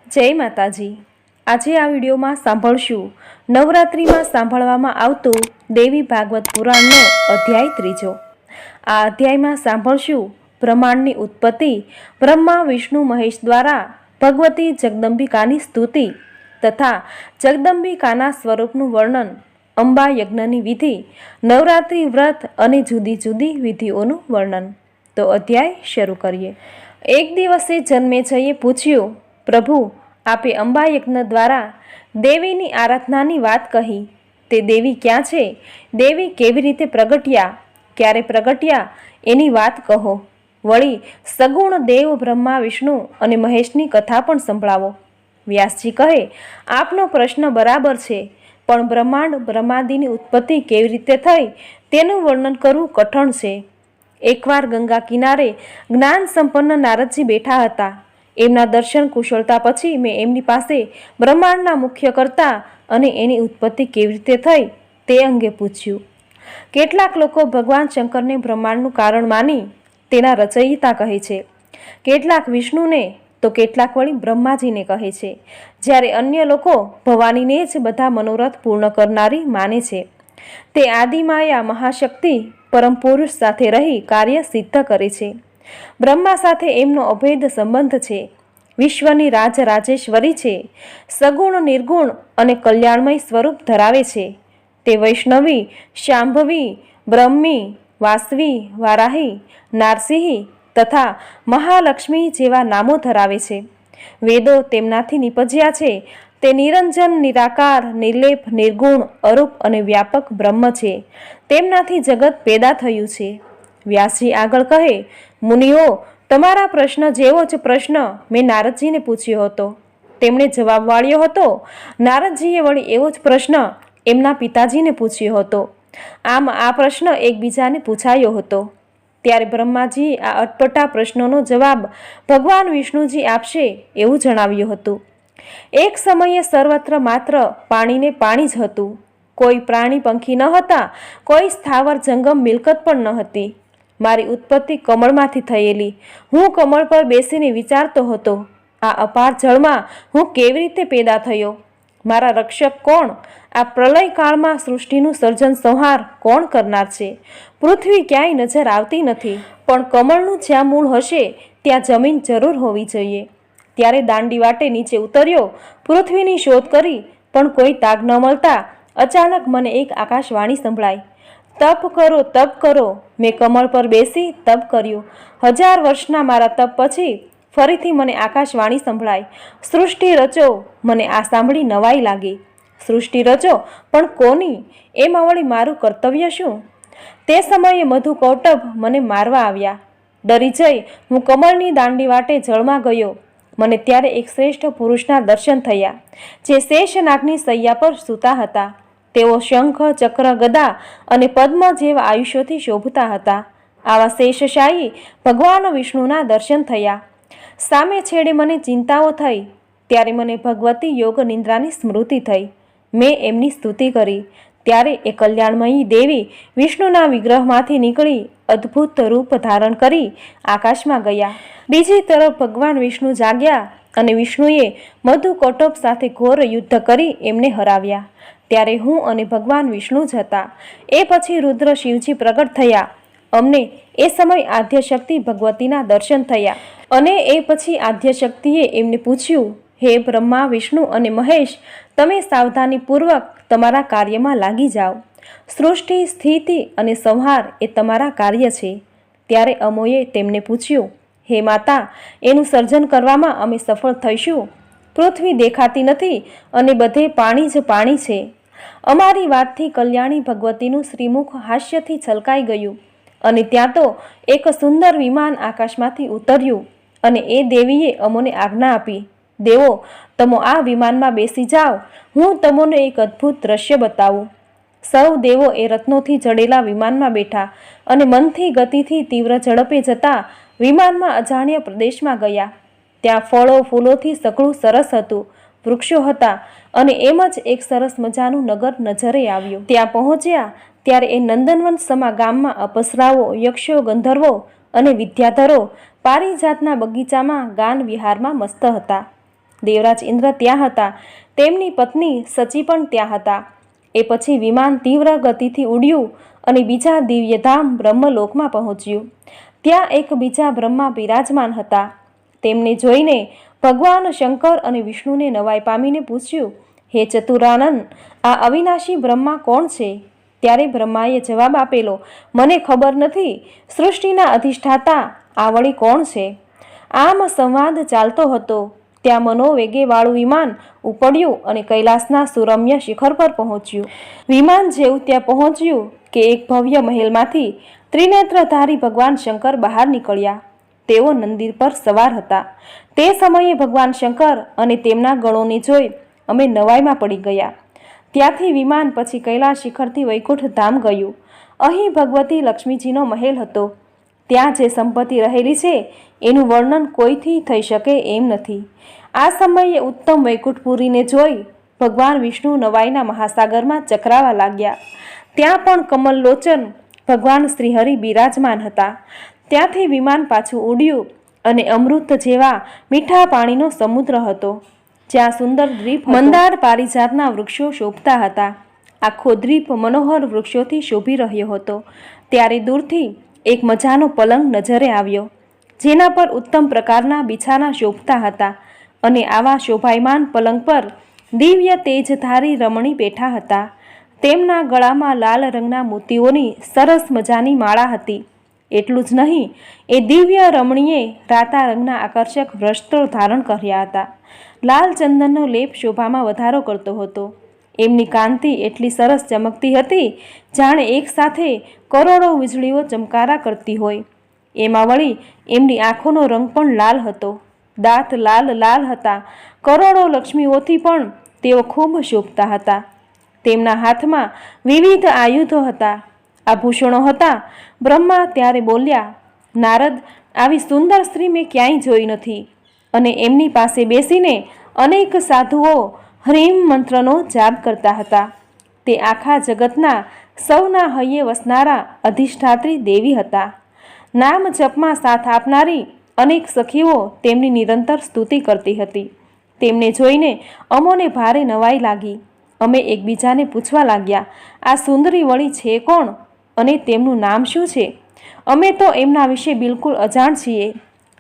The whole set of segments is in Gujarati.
જય માતાજી। આજે આ વિડીયોમાં સાંભળશું નવરાત્રિમાં સાંભળવામાં આવતું દેવી ભાગવત પુરાણનો અધ્યાય 3। આ અધ્યાયમાં સાંભળશું બ્રહ્માંડની ઉત્પત્તિ, બ્રહ્મા વિષ્ણુ મહેશ દ્વારા ભગવતી જગદંબિકાની સ્તુતિ તથા જગદંબિકાના સ્વરૂપનું વર્ણન, અંબા યજ્ઞની વિધિ, નવરાત્રિ વ્રત અને જુદી જુદી વિધિઓનું વર્ણન। તો અધ્યાય શરૂ કરીએ। એક દિવસે જન્મેજયે પૂછ્યું, પ્રભુ, આપે અંબા યજ્ઞ દ્વારા દેવીની આરાધનાની વાત કહી, તે દેવી ક્યાં છે? દેવી કેવી રીતે પ્રગટ્યા? ક્યારે પ્રગટ્યા? એની વાત કહો। વળી સગુણ દેવ બ્રહ્મા વિષ્ણુ અને મહેશની કથા પણ સંભળાવો। વ્યાસજી કહે, આપનો પ્રશ્ન બરાબર છે, પણ બ્રહ્માંડ બ્રહ્માદિની ઉત્પત્તિ કેવી રીતે થઈ તેનું વર્ણન કરવું કઠણ છે। એકવાર ગંગા કિનારે જ્ઞાન સંપન્ન નારદજી બેઠા હતા। એમના દર્શન કુશળતા પછી મેં એમની પાસે બ્રહ્માંડના મુખ્ય કર્તા અને એની ઉત્પત્તિ કેવી રીતે થઈ તે અંગે પૂછ્યું। કેટલાક લોકો ભગવાન શંકરને બ્રહ્માંડનું કારણ માની તેના રચયિતા કહે છે, કેટલાક વિષ્ણુને તો કેટલાક વળી બ્રહ્માજીને કહે છે, જ્યારે અન્ય લોકો ભવાનીને જ બધા મનોરથ પૂર્ણ કરનારી માને છે। તે આદિમાયા મહાશક્તિ પરમ પુરુષ સાથે રહી કાર્ય સિદ્ધ કરે છે। બ્રહ્મા સાથે એમનો અભેદ સંબંધ છે। વિશ્વની રાજરાજેશ્વરી છે। સગુણ, નિર્ગુણ અને કલ્યાણમય સ્વરૂપ ધરાવે છે। તે વૈષ્ણવી, શાંભવી, બ્રહ્મી, વાસવી, વારાહી, નારસિંહી તથા મહાલક્ષ્મી જેવા નામો ધરાવે છે। વેદો તેમનાથી નિપજ્યા છે। તે નિરંજન, નિરાકાર, નિર્લેપ, નિર્ગુણ, અરૂપ અને વ્યાપક બ્રહ્મ છે। તેમનાથી જગત પેદા થયું છે। વ્યાસજી આગળ કહે, મુનિઓ, તમારા પ્રશ્ન જેવો જ પ્રશ્ન મેં નારદજીને પૂછ્યો હતો, તેમણે જવાબ વાળ્યો હતો। નારદજીએ વળી એવો જ પ્રશ્ન એમના પિતાજીને પૂછ્યો હતો। આમ આ પ્રશ્ન એકબીજાને પૂછાયો હતો। ત્યારે બ્રહ્માજીએ આ અટપટા પ્રશ્નોનો જવાબ ભગવાન વિષ્ણુજી આપશે એવું જણાવ્યું હતું। એક સમયે સર્વત્ર માત્ર પાણીને પાણી જ હતું। કોઈ પ્રાણી પંખી ન હતા, કોઈ સ્થાવર જંગમ મિલકત પણ ન હતી। મારી ઉત્પત્તિ કમળમાંથી થયેલી। હું કમળ પર બેસીને વિચારતો હતો, આ અપાર જળમાં હું કેવી રીતે પેદા થયો? મારા રક્ષક કોણ? આ પ્રલય કાળમાં સૃષ્ટિનું સર્જન સંહાર કોણ કરનાર છે? પૃથ્વી ક્યાંય નજર આવતી નથી, પણ કમળનું જ્યાં મૂળ હશે ત્યાં જમીન જરૂર હોવી જોઈએ। ત્યારે દાંડી વાટે નીચે ઉતર્યો, પૃથ્વીની શોધ કરી, પણ કોઈ તાગ ન મળતા અચાનક મને એક આકાશવાણી સંભળાઈ, તપ કરો, તપ કરો। મેં કમળ પર બેસી તપ કર્યું। 1000 વર્ષના મારા તપ પછી ફરીથી મને આકાશવાણી સંભળાઈ, સૃષ્ટિ રચો। મને આ સાંભળી નવાઈ લાગી। સૃષ્ટિ રચો, પણ કોની? એમાં વળી મારું કર્તવ્ય શું? તે સમયે મધુ કૌટબ મને મારવા આવ્યા। ડરી જઈ હું કમળની દાંડી વાટે જળમાં ગયો। મને ત્યારે એક શ્રેષ્ઠ પુરુષના દર્શન થયા, જે શેષનાગની શૈયા પર સૂતા હતા। તેઓ શંખ, ચક્ર, ગદા અને પદ્મ જેવા આયુષ્યોથી શોભતા હતા। આવા શેષશાહી ભગવાન વિષ્ણુના દર્શન થયા। સામે છેડે મને ચિંતાઓ થઈ, ત્યારે મને ભગવતી યોગ નિદ્રાની સ્મૃતિ થઈ। મેં એમની સ્તુતિ કરી। ત્યારે એ કલ્યાણમયી દેવી વિષ્ણુના વિગ્રહમાંથી નીકળી અદ્ભુત રૂપ ધારણ કરી આકાશમાં ગયા। બીજી તરફ ભગવાન વિષ્ણુ જાગ્યા અને વિષ્ણુએ મધુ કૌટબ સાથે ઘોર યુદ્ધ કરી એમને હરાવ્યા। ત્યારે હું અને ભગવાન વિષ્ણુ જ હતા। એ પછી રુદ્ર શિવજી પ્રગટ થયા। અમને એ સમય આદ્યશક્તિ ભગવતીના દર્શન થયા અને એ પછી આદ્યશક્તિએ એમને પૂછ્યું, હે બ્રહ્મા, વિષ્ણુ અને મહેશ, તમે સાવધાનીપૂર્વક તમારા કાર્યમાં લાગી જાઓ। સૃષ્ટિ, સ્થિતિ અને સંહાર એ તમારા કાર્ય છે। ત્યારે અમોએ તેમને પૂછ્યું, હે માતા, એનું સર્જન કરવામાં અમે સફળ થઈશું? પૃથ્વી દેખાતી નથી અને બધે પાણી જ પાણી છે। અમારી વાતથી કલ્યાણી ભગવતીનું શ્રીમુખ હાસ્યથી છલકાઈ ગયું અને ત્યાં તો એક સુંદર વિમાન આકાશમાંથી ઉતર્યું અને એ દેવીએ અમોને આજ્ઞા આપી, દેવો, તમો આ વિમાનમાં બેસી જાઓ, હું તમોને એક અદ્ભુત દ્રશ્ય બતાવું। સૌ દેવો એ રત્નોથી જડેલા વિમાનમાં બેઠા અને મનથી ગતિથી તીવ્ર ઝડપે જતા વિમાનમાં અજાણ્યા પ્રદેશમાં ગયા। ત્યાં ફળો, ફૂલોથી સઘળું સરસ હતું, વૃક્ષો હતા અને એમ જ એક સરસ મજાનું નગર નજરે આવ્યું। ત્યાં પહોંચ્યા ત્યારે એ નંદનવન સમા ગામમાં અપ્સરાઓ, યક્ષો, ગંધર્વો અને વિદ્યાધરો પારિજાતના બગીચામાં ગાન વિહારમાં મસ્ત હતા। દેવરાજ ઇન્દ્ર ત્યાં હતા, તેમની પત્ની સચી પણ ત્યાં હતા. એ પછી વિમાન તીવ્ર ગતિથી ઉડ્યું અને બીજા દિવ્યધામ બ્રહ્મલોકમાં પહોંચ્યું. ત્યાં એક બીજા બ્રહ્મા બિરાજમાન હતા. તેમને જોઈને ભગવાન શંકર અને વિષ્ણુને નવાઈ પામીને પૂછ્યું, હે ચતુરાનંદ, આ અવિનાશી બ્રહ્મા કોણ છે? ત્યારે બ્રહ્માએ જવાબ આપેલો, મને ખબર નથી. સૃષ્ટિના અધિષ્ઠાતા આ વળી કોણ છે? આમ સંવાદ ચાલતો હતો ત્યાં મનોવેગે વાળું વિમાન ઉપડ્યું અને કૈલાસના સુરમ્ય શિખર પર પહોંચ્યું. વિમાન જેવું ત્યાં પહોંચ્યું કે એક ભવ્ય મહેલમાંથી ત્રિનેત્રધારી ભગવાન શંકર બહાર નીકળ્યા. તેઓ મંદિર પર સવાર હતા. તે સમયે ભગવાન શંકર અને તેમના ગણોને જોઈ અમે નવાઈમાં પડી ગયા. ત્યાંથી વિમાન પછી કૈલાસ શિખરથી વૈકુંઠ ધામ ગયું. અહીં ભગવતી લક્ષ્મીજીનો મહેલ હતો. ત્યાં જે સંપત્તિ રહેલી છે એનું વર્ણન કોઈથી થઈ શકે એમ નથી. આ સમયે ઉત્તમ વૈકુંઠપુરીને જોઈ ભગવાન વિષ્ણુ નવાઈના મહાસાગરમાં ચકરાવા લાગ્યા. ત્યાં પણ કમલલોચન ભગવાન શ્રીહરિ બિરાજમાન હતા. ત્યાંથી વિમાન પાછું ઉડ્યું અને અમૃત જેવા મીઠા પાણીનો સમુદ્ર હતો, જ્યાં સુંદર દ્વીપ મંદાર પારિજાતના વૃક્ષો શોભતા હતા. આખો દ્વીપ મનોહર વૃક્ષોથી શોભી રહ્યો હતો. ત્યારે દૂરથી એક મજાનો પલંગ નજરે આવ્યો, જેના પર ઉત્તમ પ્રકારના બિછાના શોભતા હતા. અને આવા શોભાયમાન પલંગ પર દિવ્ય તેજધારી રમણી બેઠા હતા. તેમના ગળામાં લાલ રંગના મોતીઓની સરસ મજાની માળા હતી. એટલું જ નહીં, એ દિવ્ય રમણીએ રાતા રંગના આકર્ષક વસ્ત્રો ધારણ કર્યા હતા. લાલ ચંદનનો લેપ શોભામાં વધારો કરતો હતો. એમની કાંતિ એટલી સરસ ચમકતી હતી, જાણે એક સાથે કરોડો વીજળીઓ ચમકારા કરતી હોય. એમાં વળી એમની આંખોનો રંગ પણ લાલ હતો. દાંત લાલ લાલ હતા. કરોડો લક્ષ્મીઓથી પણ તેઓ ખૂબ શોભતા હતા. તેમના હાથમાં વિવિધ આયુધો હતા, આભૂષણો હતા. બ્રહ્મા ત્યારે બોલ્યા, નારદ, આવી સુંદર સ્ત્રી મેં ક્યાંય જોઈ નથી. અને એમની પાસે બેસીને અનેક સાધુઓ હ્રીમ મંત્રનો જાપ કરતા હતા. તે આખા જગતના સૌના હૈયે વસનારા અધિષ્ઠાત્રી દેવી હતા. નામ જપમાં સાથ આપનારી અનેક સખીઓ તેમની નિરંતર સ્તુતિ કરતી હતી. તેમને જોઈને અમોને ભારે નવાઈ લાગી. અમે એકબીજાને પૂછવા લાગ્યા, આ સુંદરી વળી છે કોણ અને તેમનું નામ શું છે? અમે તો એમના વિશે બિલકુલ અજાણ છીએ.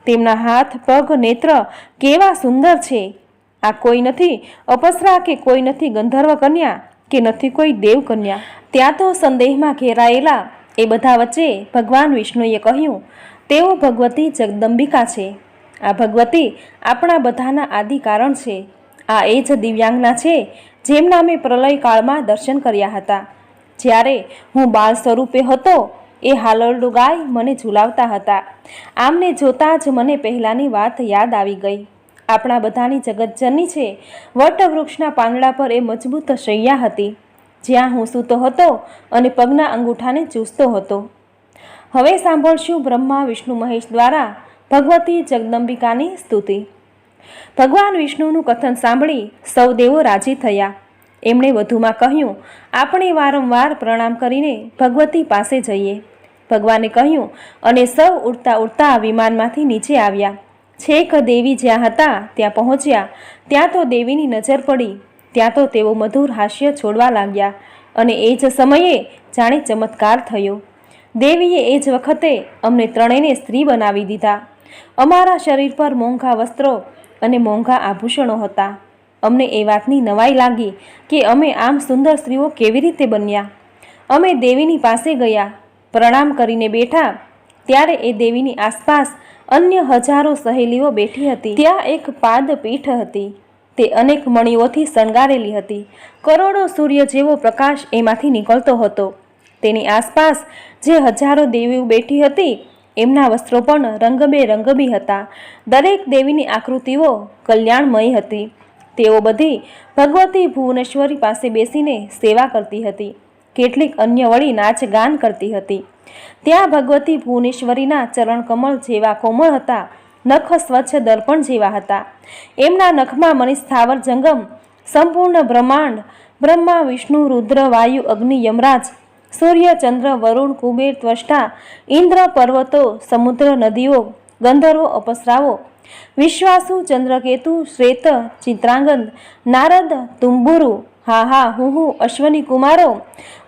તેમના હાથ, પગ, નેત્ર કેવા સુંદર છે! આ કોઈ નથી અપસરા કે કોઈ નથી ગંધર્વ કન્યા કે નથી કોઈ દેવ કન્યા. ત્યાં તો સંદેહમાં ઘેરાયેલા એ બધા વચ્ચે ભગવાન વિષ્ણુએ કહ્યું, તેઓ ભગવતી જગદંબિકા છે. આ ભગવતી આપણા બધાના આદિ કારણ છે. આ એ જ દિવ્યાંગના છે જેમના મેં પ્રલય કાળમાં દર્શન કર્યા હતા. જ્યારે હું બાળ સ્વરૂપે હતો એ હાલરડું ગાય મને ઝુલાવતા હતા. આમને જોતાં જ મને પહેલાંની વાત યાદ આવી ગઈ. આપણા બધાની જગતજનની છે. વટવૃક્ષના પાંદડા પર એ મજબૂત શૈયા હતી, જ્યાં હું સૂતો હતો અને પગના અંગૂઠાને ચૂસતો હતો. હવે સાંભળશું બ્રહ્મા વિષ્ણુ મહેશ દ્વારા ભગવતી જગદંબિકાની સ્તુતિ. ભગવાન વિષ્ણુનું કથન સાંભળી સૌ દેવો રાજી થયા. એમણે વધુમાં કહ્યું, આપણે વારંવાર પ્રણામ કરીને ભગવતી પાસે જઈએ. ભગવાને કહ્યું અને સૌ ઉડતા ઉડતા વિમાનમાંથી નીચે આવ્યા. છેક દેવી જ્યાં હતા ત્યાં પહોંચ્યા. ત્યાં તો દેવીની નજર પડી. ત્યાં તો તેઓ મધુર હાસ્ય છોડવા લાગ્યા. અને એ જ સમયે જાણે ચમત્કાર થયો. દેવીએ એ જ વખતે અમને ત્રણેયને સ્ત્રી બનાવી દીધા. અમારા શરીર પર મોંઘા વસ્ત્રો અને મોંઘા આભૂષણો હતા. અમને એ વાતની નવાઈ લાગી કે અમે આમ સુંદર સ્ત્રીઓ કેવી રીતે બન્યા. અમે દેવીની પાસે ગયા, પ્રણામ કરીને બેઠા. ત્યારે એ દેવીની આસપાસ અન્ય હજારો સહેલીઓ બેઠી હતી. ત્યાં એક પાદપીઠ હતી. તે અનેક મણીઓથી શણગારેલી હતી. કરોડો સૂર્ય જેવો પ્રકાશ એમાંથી નીકળતો હતો. તેની આસપાસ જે હજારો દેવીઓ બેઠી હતી એમના વસ્ત્રો પણ રંગબેરંગી હતા. દરેક દેવીની આકૃતિઓ કલ્યાણમય હતી. તેઓ બધી ભગવતી ભુવનેશ્વરી પાસે બેસીને સેવા કરતી હતી. કેટલીક અન્ય વળી નાચ ગાન કરતી હતી. ત્યાં ભગવતી ભુવનેશ્વરીના ચરણકમળ જેવા કોમળ હતા. નખ સ્વચ્છ દર્પણ જેવા હતા. એમના નખમાં મનીસ્થાવર જંગમ, સંપૂર્ણ બ્રહ્માંડ, બ્રહ્મા, વિષ્ણુ, રુદ્ર, વાયુ, અગ્નિ, યમરાજ, સૂર્ય, ચંદ્ર, વરુણ, કુબેર, ત્વષ્ટા, ઇન્દ્ર, પર્વતો, સમુદ્ર, નદીઓ, ગંધર્વો, અપસરાઓ વિશ્વાસુ, ચંદ્રકેતુ, શ્વેત, ચિત્રાંગદ, નારદ, તુંબુરુ, હા હા હું અશ્વની કુમારો,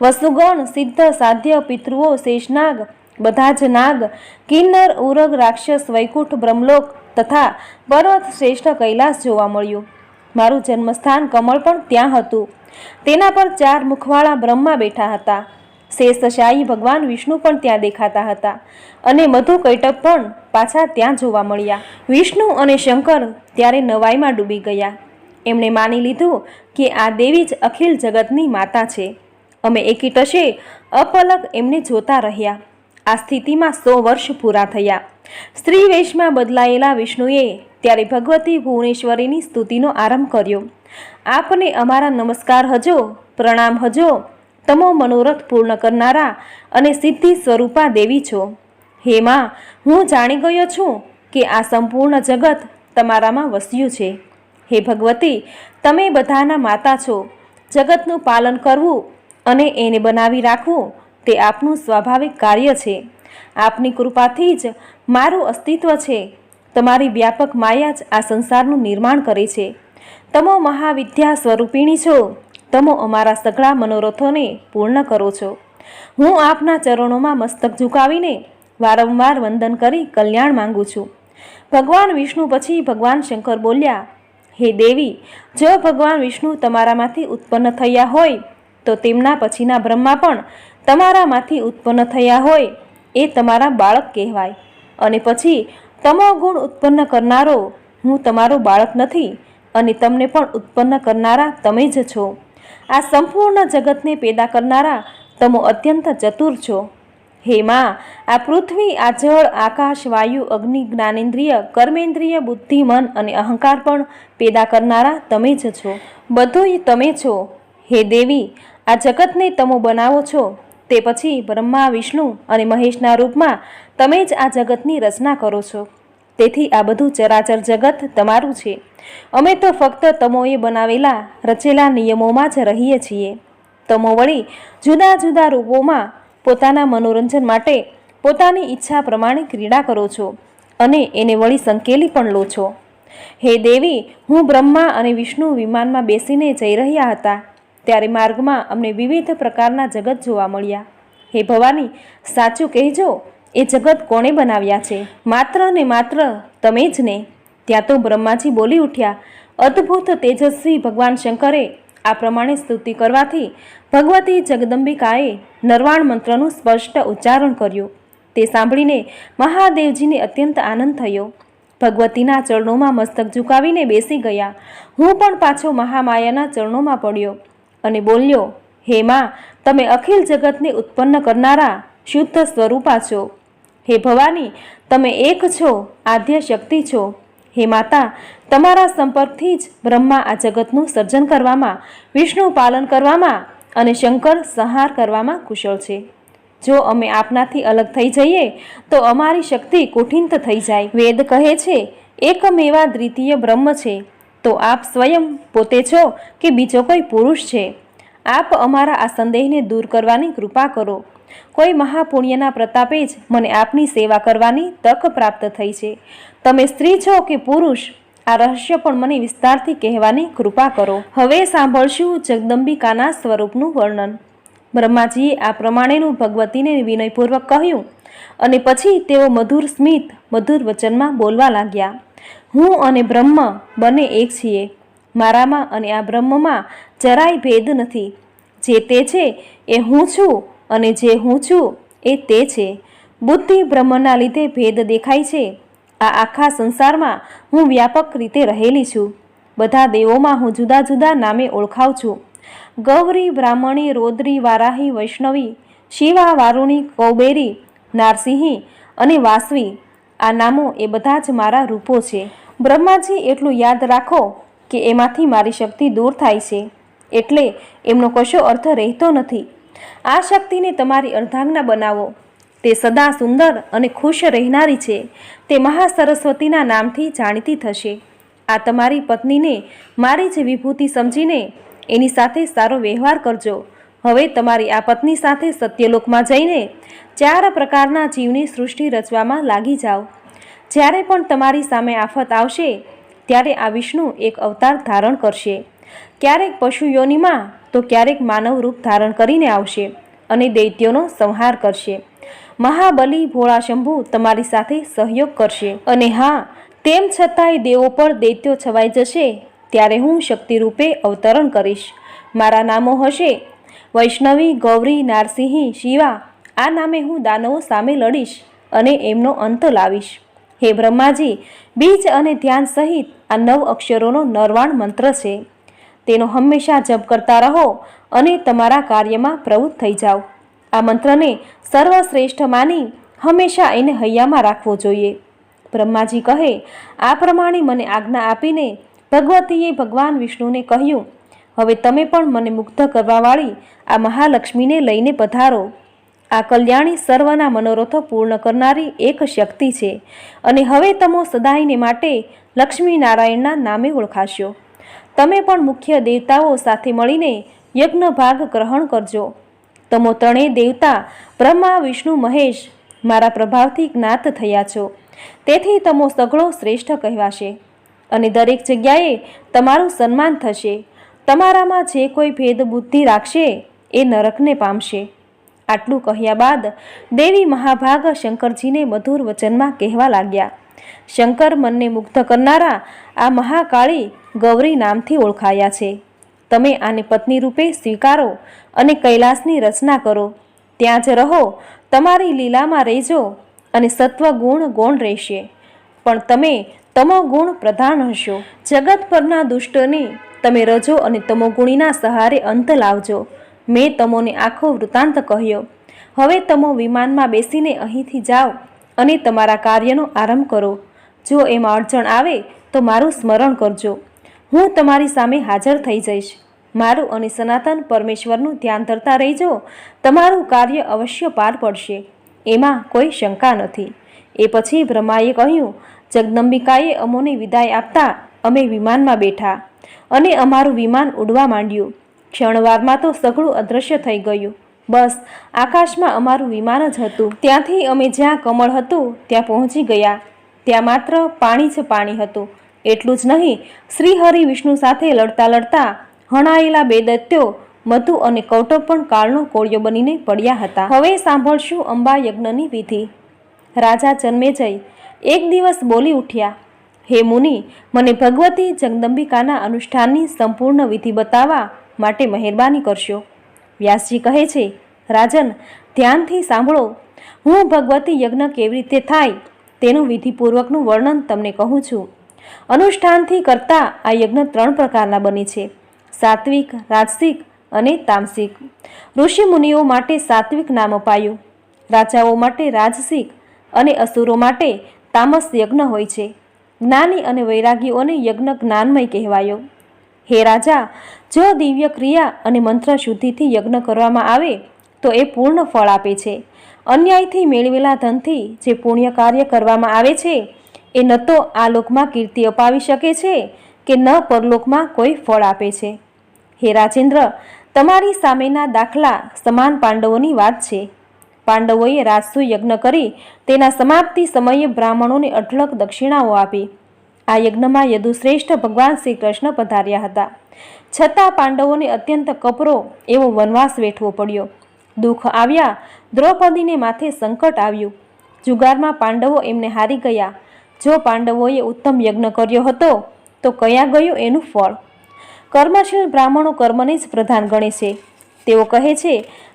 વસુગણ, સિદ્ધ, સાધ્ય, પિતૃઓ, શેષનાગ, બધા જ નાગ, કિન્નર, ઉરગ, રાક્ષસ, વૈકુંઠ, બ્રહ્મલોક તથા પર્વત શ્રેષ્ઠ કૈલાસ જોવા મળ્યું. મારું જન્મસ્થાન કમળ પણ ત્યાં હતું. તેના પર 4 મુખવાળા બ્રહ્મા બેઠા હતા. શેષશાહી ભગવાન વિષ્ણુ પણ ત્યાં દેખાતા હતા અને મધુ કૈટભ પણ પાછા ત્યાં જોવા મળ્યા. વિષ્ણુ અને શંકર ત્યારે નવાઈમાં ડૂબી ગયા. એમણે માની લીધું કે આ દેવી જ અખિલ જગતની માતા છે. અમે એકી અપલક એમને જોતા રહ્યા. આ સ્થિતિમાં 100 વર્ષ પૂરા થયા. સ્ત્રી વેશમાં બદલાયેલા વિષ્ણુએ ત્યારે ભગવતી ભુવનેશ્વરીની સ્તુતિનો આરંભ કર્યો. આપને અમારા નમસ્કાર હજો, પ્રણામ હજો. તમો મનોરથ પૂર્ણ કરનારા અને સિદ્ધિ સ્વરૂપા દેવી છો. હે માં, હું જાણી ગયો છું કે આ સંપૂર્ણ જગત તમારામાં વસ્યું છે. હે ભગવતી, તમે બધાના માતા છો. જગતનું પાલન કરવું અને એને બનાવી રાખવું તે આપનું સ્વાભાવિક કાર્ય છે. આપની કૃપાથી જ મારું અસ્તિત્વ છે. તમારી વ્યાપક માયા જ આ સંસારનું નિર્માણ કરે છે. તમો મહાવિદ્યા સ્વરૂપિણી છો. તમો અમારા સઘળા મનોરથોને પૂર્ણ કરો છો. હું આપના ચરણોમાં મસ્તક ઝુકાવીને વારંવાર વંદન કરી કલ્યાણ માંગુ છું. ભગવાન વિષ્ણુ પછી ભગવાન શંકર બોલ્યા, હે દેવી, જો ભગવાન વિષ્ણુ તમારામાંથી ઉત્પન્ન થયા હોય તો તેમના પછીના બ્રહ્મા પણ તમારામાંથી ઉત્પન્ન થયા હોય એ તમારા બાળક કહેવાય. અને પછી તમો ગુણ ઉત્પન્ન કરનારો હું તમારો બાળક નથી અને તમને પણ ઉત્પન્ન કરનારા તમે જ છો. આ સંપૂર્ણ જગતને પેદા કરનારા તમો અત્યંત ચતુર છો. હે માં, આ પૃથ્વી, આ જળ, આકાશ, વાયુ, અગ્નિ, જ્ઞાનેન્દ્રિય, કર્મેન્દ્રિય, બુદ્ધિ, મન અને અહંકાર પણ પેદા કરનારા તમે જ છો. બધુંય તમે છો. હે દેવી, આ જગતને તમો બનાવો છો. તે પછી બ્રહ્મા, વિષ્ણુ અને મહેશના રૂપમાં તમે જ આ જગતની રચના કરો છો. તેથી આ બધું ચરાચર જગત તમારું છે. અમે તો ફક્ત તમોએ બનાવેલા રચેલા નિયમોમાં જ રહીએ છીએ. તમો વળી જુદા જુદા રૂપોમાં પોતાના મનોરંજન માટે પોતાની ઈચ્છા પ્રમાણે ક્રીડા કરો છો અને એને વળી સંકેલી પણ લો છો. હે દેવી, હું બ્રહ્મા અને વિષ્ણુ વિમાનમાં બેસીને જઈ રહ્યા હતા ત્યારે માર્ગમાં અમને વિવિધ પ્રકારના જગત જોવા મળ્યા. હે ભવાની, સાચું કહેજો, એ જગત કોણે બનાવ્યા છે? માત્ર ને માત્ર તમે જ ને. ત્યાં તો બ્રહ્માજી બોલી ઉઠ્યા. અદ્ભુત તેજસ્વી ભગવાન શંકરે આ પ્રમાણે સ્તુતિ કરવાથી ભગવતી જગદંબિકાએ નરવાણ મંત્રનું સ્પષ્ટ ઉચ્ચારણ કર્યું. તે સાંભળીને મહાદેવજીને અત્યંત આનંદ થયો. ભગવતીના ચરણોમાં મસ્તક ઝુકાવીને બેસી ગયા. હું પણ પાછો મહામાયાના ચરણોમાં પડ્યો અને બોલ્યો, હે માં, તમે અખિલ જગતને ઉત્પન્ન કરનારા શુદ્ધ સ્વરૂપા છો. હે ભવાની, તમે એક છો, આદ્ય શક્તિ છો. હે માતા, તમારા સંપર્કથી જ બ્રહ્મા આ જગતનું સર્જન કરવામાં, વિષ્ણુ પાલન કરવામાં અને શંકર સંહાર કરવામાં કુશળ છે. જો અમે આપનાથી અલગ થઈ જઈએ તો અમારી શક્તિ કુંઠિત થઈ જાય. વેદ કહે છે એકમેવા દ્વિતીય બ્રહ્મ છે. તો આપ સ્વયં પોતે છો કે બીજો કોઈ પુરુષ છે? આપ અમારા આ સંદેહને દૂર કરવાની કૃપા કરો. કોઈ મહાપુણ્યના પ્રતાપે જ મને આપની સેવા કરવાની તક પ્રાપ્ત થઈ છે. તમે સ્ત્રી છો કે પુરુષ, આ રહસ્ય પણ મને વિસ્તારથી કહેવાની કૃપા કરો. હવે સાંભળશું જગદંબિકાના સ્વરૂપનું વર્ણન. બ્રહ્માજીએ આ પ્રમાણેનું ભગવતીને વિનયપૂર્વક કહ્યું અને પછી તેઓ મધુર સ્મિત, મધુર વચનમાં બોલવા લાગ્યા. હું અને બ્રહ્મ બંને એક છીએ. મારામાં અને આ બ્રહ્મમાં જરાય ભેદ નથી. જે તે છે એ હું છું અને જે હું છું એ તે છે. બુદ્ધિ બ્રહ્મના લીધે ભેદ દેખાય છે. આ આખા સંસારમાં હું વ્યાપક રીતે રહેલી છું. બધા દેવોમાં હું જુદા જુદા નામે ઓળખાવ છું. ગૌરી, બ્રાહ્મણી, રૌદ્રી, વારાહી, વૈષ્ણવી, શિવા, વારુણી, કૌબેરી, નારસિંહી અને વાસવી, આ નામો એ બધા જ મારા રૂપો છે. બ્રહ્માજી, એટલું યાદ રાખો કે એમાંથી મારી શક્તિ દૂર થાય છે એટલે એમનો કશો અર્થ રહેતો નથી. આ શક્તિને તમારી અર્ધાંગના બનાવો. તે સદા સુંદર અને ખુશ રહેનારી છે. તે મહાસરસ્વતીના નામથી જાણીતી થશે. આ તમારી પત્નીને મારી જ વિભૂતિ સમજીને એની સાથે સારો વ્યવહાર કરજો. હવે તમારી આ પત્ની સાથે સત્યલોકમાં જઈને 4 પ્રકારના જીવની સૃષ્ટિ રચવામાં લાગી જાઓ. જ્યારે પણ તમારી સામે આફત આવશે ત્યારે આ વિષ્ણુ એક અવતાર ધારણ કરશે, ક્યારેક પશુ યોનિમાં તો ક્યારેક માનવ રૂપ ધારણ કરીને આવશે અને દૈત્યોનો સંહાર કરશે. મહાબલી ભોળા શંભુ તમારી સાથે સહયોગ કરશે. અને હા, તેમ છતાંય દેવો પર દૈત્યો છવાઈ જશે ત્યારે હું શક્તિ રૂપે અવતરણ કરીશ. મારા નામો હશે વૈષ્ણવી, ગૌરી, નારસિંહી, શિવા. આ નામે હું દાનવો સામે લડીશ અને એમનો અંત લાવીશ. હે બ્રહ્માજી, બીજ અને ધ્યાન સહિત આ 9 અક્ષરોનો નરવાણ મંત્ર છે. તેનો હંમેશા જપ કરતા રહો અને તમારા કાર્યમાં પ્રવૃત્ત થઈ જાઓ. આ મંત્રને સર્વશ્રેષ્ઠ માની હંમેશા એને હૈયામાં રાખવો જોઈએ. બ્રહ્માજી કહે, આ પ્રમાણે મને આજ્ઞા આપીને ભગવતીએ ભગવાન વિષ્ણુને કહ્યું, હવે તમે પણ મને મુગ્ધ કરવાવાળી આ મહાલક્ષ્મીને લઈને પધારો. આ કલ્યાણી સર્વના મનોરથો પૂર્ણ કરનારી એક શક્તિ છે અને હવે તમો સદાયને માટે લક્ષ્મી નારાયણના નામે ઓળખાશો. તમે પણ મુખ્ય દેવતાઓ સાથે મળીને યજ્ઞ ભાગ ગ્રહણ કરજો. તમો ત્રણેય દેવતા બ્રહ્મા, વિષ્ણુ, મહેશ મારા પ્રભાવથી જ્ઞાત થયા છો, તેથી તમો સઘળો શ્રેષ્ઠ કહેવાશે અને દરેક જગ્યાએ તમારું સન્માન થશે. તમારામાં જે કોઈ ભેદ બુદ્ધિ રાખશે એ નરકને પામશે. આટલું કહ્યા બાદ દેવી મહાભાગ શંકરજીને મધુર વચનમાં કહેવા લાગ્યા, શંકર મનને મુગ્ધ કરનારા આ મહાકાળી ગૌરી નામથી ઓળખાયા છે. તમે આને પત્ની રૂપે સ્વીકારો અને કૈલાસની રચના કરો. ત્યાં જ રહો, તમારી લીલામાં રહેજો અને સત્વ ગુણ ગૌણ રહેશે, પણ તમે તમો ગુણ પ્રધાન હશો. જગત પરના દુષ્ટોને તમે રજો અને તમોગુણીના સહારે અંત લાવજો. મેં તમોને આખો વૃત્તાંત કહ્યો. હવે તમો વિમાનમાં બેસીને અહીંથી જાઓ અને તમારા કાર્યનો આરંભ કરો. જો એમાં અડચણ આવે તો મારું સ્મરણ કરજો. હું તમારી સામે હાજર થઈ જઈશ. મારું અને સનાતન પરમેશ્વરનું ધ્યાન ધરતા રહેજો. તમારું કાર્ય અવશ્ય પાર પડશે, એમાં કોઈ શંકા નથી. એ પછી બ્રહ્માએ કહ્યું, જગદંબિકાએ અમોને વિદાય આપતા અમે વિમાનમાં બેઠા અને અમારું વિમાન ઉડવા માંડ્યું. ક્ષણવારમાં તો સઘળું અદૃશ્ય થઈ ગયું. બસ આકાશમાં અમારું વિમાન જ હતું. ત્યાંથી અમે જ્યાં કમળ હતું ત્યાં પહોંચી ગયા. ત્યાં માત્ર પાણી જ પાણી હતું. એટલું જ નહીં, શ્રી હરિ વિષ્ણુ સાથે લડતા લડતા હણાયેલા 2 દૈત્યો મધુ અને કૌટબ પણ કાળનો કોળિયો બનીને પડ્યા હતા. હવે સાંભળશું અંબા યજ્ઞની વિધિ. રાજા જન્મેજય એક દિવસ બોલી ઉઠ્યા, હે મુનિ, મને ભગવતી જગદંબિકાના અનુષ્ઠાનની સંપૂર્ણ વિધિ બતાવવા માટે મહેરબાની કરશો. વ્યાસજી કહે છે, રાજન, ધ્યાનથી સાંભળો. હું ભગવતી યજ્ઞ કેવી રીતે થાય તેનું વિધિપૂર્વકનું વર્ણન તમને કહું છું. અનુષ્ઠાનથી કરતા આ યજ્ઞ 3 પ્રકારના બને છે: સાત્વિક, રાજસિક અને તામસિક. ઋષિ મુનિઓ માટે સાત્વિક નામ અપાયું, રાજાઓ માટે રાજસિક અને અસુરો માટે તામસ યજ્ઞ હોય છે. જ્ઞાની અને વૈરાગીઓને યજ્ઞ જ્ઞાનમય કહેવાયો. હે રાજા, જો દિવ્ય ક્રિયા અને મંત્ર શુદ્ધિથી યજ્ઞ કરવામાં આવે તો એ પૂર્ણ ફળ આપે છે. અન્યાયથી મેળવેલા ધનથી જે પુણ્ય કાર્ય કરવામાં આવે છે એ ન તો આ લોકમાં કીર્તિ અપાવી શકે છે કે ન પરલોકમાં કોઈ ફળ આપે છે. હે રાજેન્દ્ર, તમારી સામેના દાખલા સમાન પાંડવોની વાત છે. પાંડવોએ રાજસુ યજ્ઞ કરી તેના સમાપ્તિ સમયે બ્રાહ્મણોને અઢળક દક્ષિણાઓ આપી. આ યજ્ઞમાં યદુશ્રેષ્ઠ ભગવાન શ્રી કૃષ્ણ પધાર્યા હતા. છતાં પાંડવોને અત્યંત કપરો એવો વનવાસ વેઠવો પડ્યો. દુઃખ આવ્યા, દ્રૌપદીને માથે સંકટ આવ્યું. જુગારમાં પાંડવો એમને હારી ગયા. જો પાંડવોએ ઉત્તમ યજ્ઞ કર્યો હતો તો કયા ગયું એનું ફળ? કર્મશીલ બ્રાહ્મણો કર્મને જ પ્રધાન ગણે છે. તેઓ કહે છે,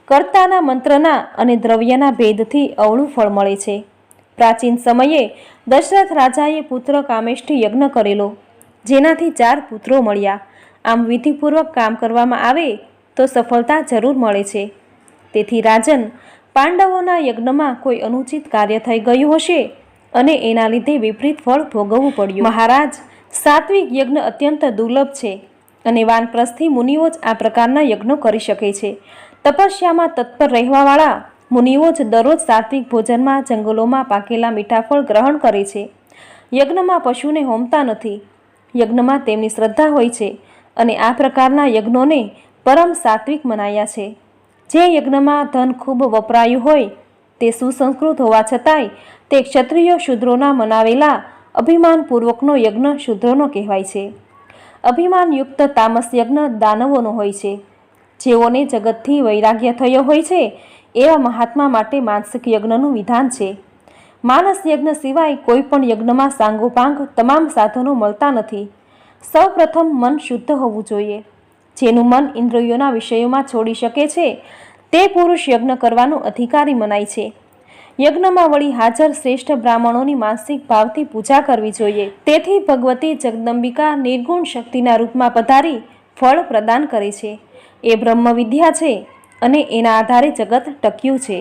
કર્તાના મંત્રના અને દ્રવ્યના ભેદથી અવળું ફળ મળે છે. પ્રાચીન સમયે દશરથ રાજાએ પુત્ર કામેષ્ઠી યજ્ઞ કરેલો, જેનાથી 4 પુત્રો મળ્યા. આમ વિધિપૂર્વક કામ કરવામાં આવે તો સફળતા જરૂર મળે છે. તેથી રાજન, પાંડવોના યજ્ઞમાં કોઈ અનુચિત કાર્ય થઈ ગયું હશે અને એના લીધે વિપરીત ફળ ભોગવવું પડ્યું. મહારાજ, સાત્વિક યજ્ઞ અત્યંત દુર્લભ છે અને વાનપ્રસ્થી મુનિઓ જ આ પ્રકારના યજ્ઞો કરી શકે છે. તપસ્યામાં તત્પર રહેવાવાળા મુનિઓ જ દરરોજ સાત્વિક ભોજનમાં જંગલોમાં પાકેલા મીઠા ફળ ગ્રહણ કરે છે. યજ્ઞમાં પશુને હોમતા નથી. યજ્ઞમાં તેમની શ્રદ્ધા હોય છે અને આ પ્રકારના યજ્ઞોને પરમ સાત્વિક મનાયા છે. જે યજ્ઞમાં ધન ખૂબ વપરાયું હોય તે સુસંસ્કૃત હોવા છતાંય તે ક્ષત્રિયો શૂદ્રોના મનાવેલા અભિમાનપૂર્વકનો યજ્ઞ શૂદ્રોનો કહેવાય છે. અભિમાનયુક્ત તામસ યજ્ઞ દાનવોનો હોય છે. જેઓને જગતથી વૈરાગ્ય થયો હોય છે એવા મહાત્મા માટે માનસિક યજ્ઞનું વિધાન છે. માનસ યજ્ઞ સિવાય કોઈ પણ યજ્ઞમાં સાંગોપાંગ તમામ સાધનો મળતા નથી. સૌ પ્રથમ મન શુદ્ધ હોવું જોઈએ. જેનું મન ઇન્દ્રિયોના વિષયોમાં છોડી શકે છે તે પુરુષ યજ્ઞ કરવાનો અધિકારી મનાય છે. યજ્ઞમાં વળી હાજર શ્રેષ્ઠ બ્રાહ્મણોની માનસિક ભાવથી પૂજા કરવી જોઈએ. તેથી ભગવતી જગદંબિકા નિર્ગુણ શક્તિના રૂપમાં પધારી ફળ પ્રદાન કરે છે. એ બ્રહ્મ વિદ્યા છે અને એના આધારે જગત ટક્યું છે.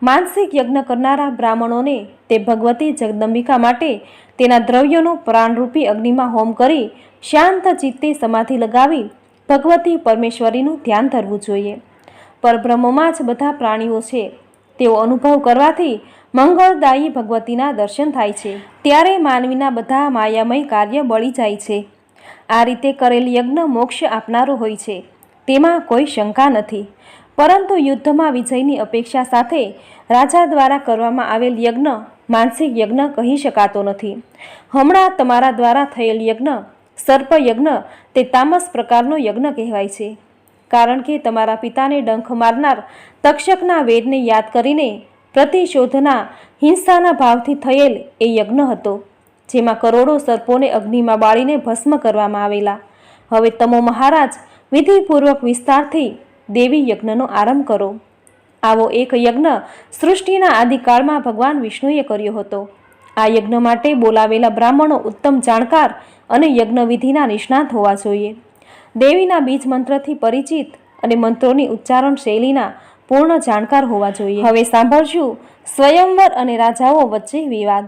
માનસિક યજ્ઞ કરનારા બ્રાહ્મણોને તે ભગવતી જગદંબિકા માટે તેના દ્રવ્યોનો પ્રાણરૂપી અગ્નિમાં હોમ કરી શાંત ચિત્તે સમાધિ લગાવી ભગવતી પરમેશ્વરીનું ધ્યાન ધરવું જોઈએ. પરબ્રહ્મમાં જ બધા પ્રાણીઓ છે તેવો અનુભવ કરવાથી મંગળદાયી ભગવતીના દર્શન થાય છે. ત્યારે માનવીના બધા માયામય કાર્ય બળી જાય છે. આ રીતે કરેલ યજ્ઞ મોક્ષ આપનારો હોય છે, તેમાં કોઈ શંકા નથી. પરંતુ યુદ્ધમાં વિજયની અપેક્ષા સાથે રાજા દ્વારા કરવામાં આવેલ યજ્ઞ માનસિક યજ્ઞ કહી શકાતો નથી. હમણાં તમારા દ્વારા થયેલ યજ્ઞ સર્પ યજ્ઞ તે તામસ પ્રકારનો યજ્ઞ કહેવાય છે. કારણ કે તમારા પિતાને ડંખ મારનાર તક્ષકના વેદને યાદ કરીને પ્રતિશોધના હિંસાના ભાવથી થયેલ એ યજ્ઞ હતો, જેમાં કરોડો સર્પોને અગ્નિમાં બાળીને ભસ્મ કરવામાં આવેલા. હવે તમો મહારાજ વિધિપૂર્વક વિસ્તારથી દેવી યજ્ઞનો આરંભ કરો. આવો એક યજ્ઞ સૃષ્ટિના આદિકાળમાં ભગવાન વિષ્ણુએ કર્યો હતો. આ યજ્ઞ માટે બોલાવેલા બ્રાહ્મણો ઉત્તમ જાણકાર અને યજ્ઞવિધિના નિષ્ણાત હોવા જોઈએ. દેવીના બીજ મંત્રથી પરિચિત અને મંત્રોની ઉચ્ચારણ શૈલીના પૂર્ણ જાણકાર હોવા જોઈએ. હવે સાંભળશું સ્વયંવર અને રાજાઓ વચ્ચે વિવાદ.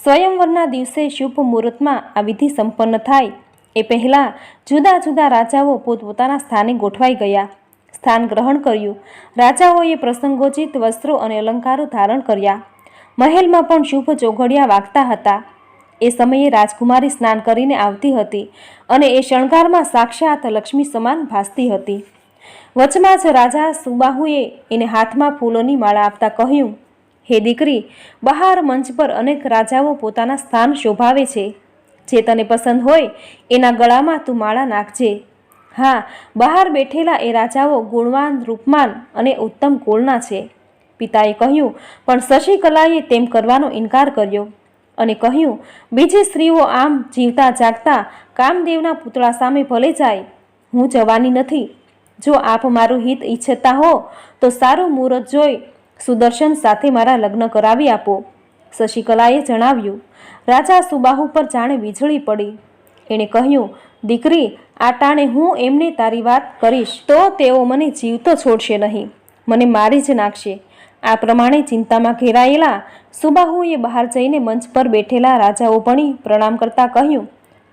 સ્વયંવરના દિવસે શુભ મુહૂર્તમાં આ વિધિ સંપન્ન થાય એ પહેલાં જુદા જુદા રાજાઓ પોતપોતાના સ્થાને ગોઠવાઈ ગયા. સ્થાન ગ્રહણ કર્યું. રાજાઓએ પ્રસંગોચિત વસ્ત્રો અને અલંકારો ધારણ કર્યા. મહેલમાં પણ શુભ ચોઘડિયા વાગતા હતા. એ સમયે રાજકુમારી સ્નાન કરીને આવતી હતી અને એ શણગારમાં સાક્ષાત લક્ષ્મી સમાન ભાસતી હતી. વચમાં જ રાજા સુબાહુએ એને હાથમાં ફૂલોની માળા આપતા કહ્યું, હે દીકરી, બહાર મંચ પર અનેક રાજાઓ પોતાના સ્થાન શોભાવે છે. જે તને પસંદ હોય એના ગળામાં તું માળા નાખજે. હા, બહાર બેઠેલા એ રાજાઓ ગુણવાન, રૂપમાન અને ઉત્તમ કુળના છે. પિતાએ કહ્યું, પણ શશિકલાએ તેમ કરવાનો ઇનકાર કર્યો અને કહ્યું, બીજી સ્ત્રીઓ આમ જીવતા જાગતા કામદેવના પુતળા સામે ભલે જાય, હું જવાની નથી. જો આપ મારું હિત ઈચ્છતા હો તો સારું મુહૂર્ત જોઈ સુદર્શન સાથે મારા લગ્ન કરાવી આપો. શશિકલાએ જણાવ્યું. રાજા સુબાહુ પર જાણે વીજળી પડી. એણે કહ્યું, દીકરી, આ ટાણે હું એમને તારી વાત કરીશ તો તેઓ મને જીવતો છોડશે નહીં, મને મારી જ નાખશે. આ પ્રમાણે ચિંતામાં ઘેરાયેલા સુબાહુએ બહાર જઈને મંચ પર બેઠેલા રાજાઓ ભણી પ્રણામ કરતા કહ્યું,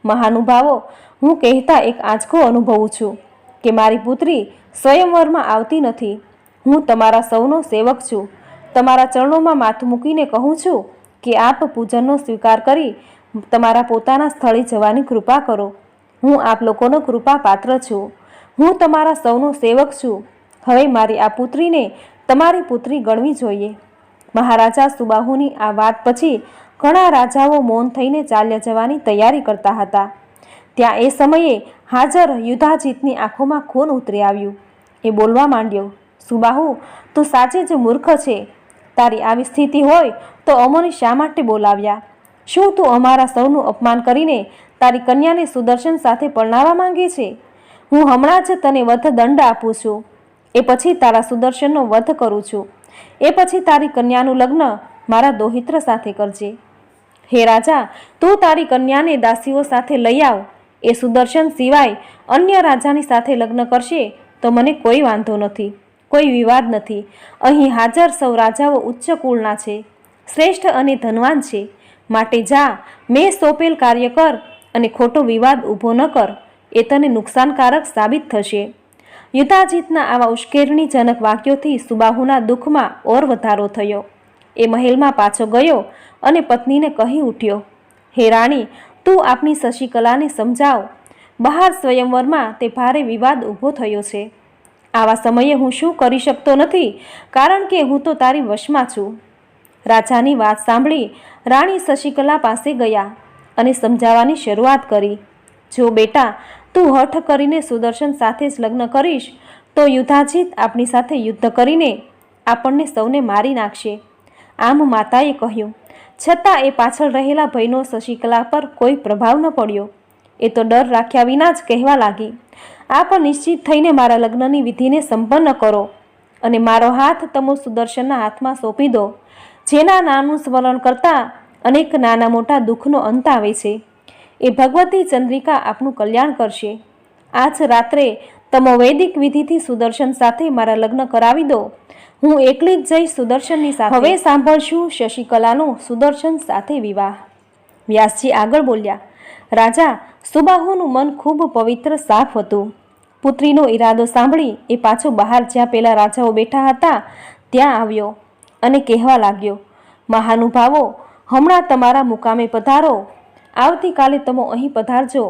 મહાનુભાવો, હું કહેતા એક આંચકો અનુભવું છું કે મારી પુત્રી સ્વયંવરમાં આવતી નથી. હું તમારા સૌનો સેવક છું. તમારા ચરણોમાં માથું મૂકીને કહું છું કે આપ પૂજનનો સ્વીકાર કરી તમારા પોતાના સ્થળે જવાની કૃપા કરો. હું આપ લોકોનો કૃપા પાત્ર છું. હું તમારા સૌનો સેવક છું. હવે મારી આ પુત્રીને તમારી પુત્રી ગણવી જોઈએ. મહારાજા સુબાહુની આ વાત પછી ઘણા રાજાઓ મૌન થઈને ચાલ્યા જવાની તૈયારી કરતા હતા. ત્યાં એ સમયે હાજર યુધાજીતની આંખોમાં ખૂન ઉતરી આવ્યું. એ બોલવા માંડ્યો, સુબાહુ, તું સાચે જ મૂર્ખ છે. તારી આવી સ્થિતિ હોય તો અમોને શા માટે બોલાવ્યા? શું તું અમારા સૌનું અપમાન કરીને તારી કન્યાને સુદર્શન સાથે પરણાવવા માંગે છે? હું હમણાં જ તને વધ દંડ આપું છું. એ પછી તારા સુદર્શનનો વધ કરું છું. એ પછી તારી કન્યાનું લગ્ન મારા દોહિત્ર સાથે કરજે. હે રાજા, તું તારી કન્યાને દાસીઓ સાથે લઈ આવ. એ સુદર્શન સિવાય અન્ય રાજાની સાથે લગ્ન કરશે તો મને કોઈ વાંધો નથી, કોઈ વિવાદ નથી. અહીં હાજર સૌ રાજાઓ ઉચ્ચ કુળના છે, શ્રેષ્ઠ અને ધનવાન છે. માટે જા, મેં સોંપેલ કાર્ય કર અને ખોટો વિવાદ ઊભો ન કર. એ તને નુકસાનકારક સાબિત થશે. યુધાજીતના આવા ઉશ્કેરણીજનક વાક્યોથી સુબાહુના દુઃખમાં ઓર વધારો થયો. એ મહેલમાં પાછો ગયો અને પત્નીને કહી ઉઠ્યો, હે રાણી, તું આપની શશિકલાને સમજાવ. બહાર સ્વયંવરમાં તે ભારે વિવાદ ઊભો થયો છે. આવા સમયે હું શું કરી શકતો નથી, કારણ કે હું તો તારી વશમાં છું. રાજાની વાત સાંભળી રાણી શશિકલા પાસે ગયા અને સમજાવવાની શરૂઆત કરી. જો બેટા, તું હઠ કરીને સુદર્શન સાથે જ લગ્ન કરીશ તો યુધાજીત આપણી સાથે યુદ્ધ કરીને આપણને સૌને મારી નાખશે. આમ માતાએ કહ્યું. છતાં એ પાછળ રહેલા ભયનો શશિકલા પર કોઈ પ્રભાવ ન પડ્યો. એ તો ડર રાખ્યા વિના જ કહેવા લાગી, આપ નિશ્ચિત થઈને મારા લગ્નની વિધિને સંપન્ન કરો અને મારો હાથ તમો સુદર્શનના હાથમાં સોંપી દો, જેના નામનું સ્મરણ કરતાં અનેક નાના મોટા દુઃખનો અંત આવે છે. એ ભગવતી ચંદ્રિકા આપનું કલ્યાણ કરશે. આજ રાત્રે તમો વૈદિક વિધિથી સુદર્શન સાથે મારા લગ્ન કરાવી દો. હું એકલી જ જઈશ સુદર્શનની સાથે. હવે સાંભળશું શશિકલાનો સુદર્શન સાથે વિવાહ. વ્યાસજી આગળ બોલ્યા. રાજા સુબાહુનું મન ખૂબ પવિત્ર સાફ હતું. પુત્રીનો ઈરાદો સાંભળી એ પાછો બહાર જ્યાં પેલા રાજાઓ બેઠા હતા ત્યાં આવ્યો અને કહેવા લાગ્યો, મહાનુભાવો, હમણાં તમારા મુકામે પધારો. આવતીકાલે તમો અહીં પધારજો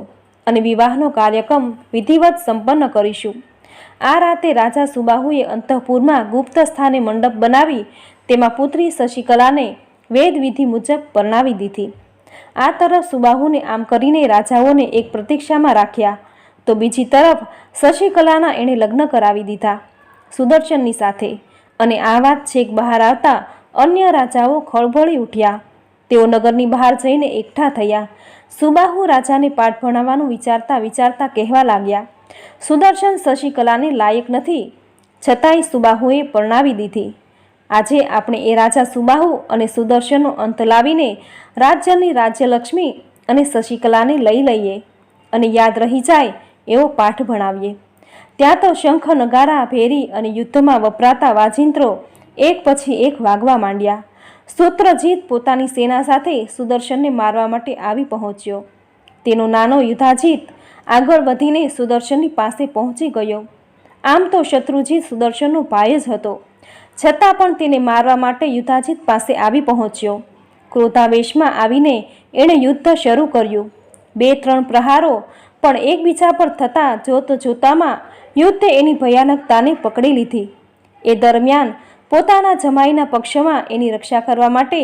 અને વિવાહનો કાર્યક્રમ વિધિવત સંપન્ન કરીશું. આ રાતે રાજા સુબાહુએ અંતઃપુરમાં ગુપ્ત સ્થાને મંડપ બનાવી તેમાં પુત્રી શશિકલાને વેદ વિધિ મુજબ પરણાવી દીધી. આ તરફ સુબાહુને આમ કરીને રાજાઓને એક પ્રતીક્ષામાં રાખ્યા તો બીજી તરફ શશિકલાના એણે લગ્ન કરાવી દીધા સુદર્શનની સાથે. અને આ વાત છેક બહાર આવતા અન્ય રાજાઓ ખળભળી ઉઠ્યા. તેઓ નગરની બહાર જઈને એકઠા થયા. સુબાહુ રાજાને પાઠ ભણાવવાનું વિચારતા વિચારતા કહેવા લાગ્યા, સુદર્શન શશિકલાને લાયક નથી, છતાંય સુબાહુએ પરણાવી દીધી. આજે આપણે એ રાજા સુબાહુ અને સુદર્શનનો અંત લાવીને રાજ્યની રાજ્યલક્ષ્મી અને શશિકલાને લઈ લઈએ અને યાદ રહી જાય એવો પાઠ ભણાવીએ. ત્યાં તો શંખ, નગારા, ભેરી અને યુદ્ધમાં વપરાતા વાજિંત્રો એક પછી એક વાગવા માંડ્યા. સૂત્રજીત પોતાની સેના સાથે સુદર્શનને મારવા માટે આવી પહોંચ્યો. તેનો નાનો યુધાજીત આગળ વધીને સુદર્શનની પાસે પહોંચી ગયો. આમ તો શત્રુજીત સુદર્શનનો ભાઈ જ હતો, છતાં પણ તેને મારવા માટે યુધાજીત પાસે આવી પહોંચ્યો. ક્રોધાવેશમાં આવીને એણે યુદ્ધ શરૂ કર્યું. 2-3 પ્રહારો પણ એકબીજા પર થતા જોતામાં યુદ્ધે એની ભયાનકતાને પકડી લીધી. એ દરમિયાન પોતાના જમાઈના પક્ષમાં એની રક્ષા કરવા માટે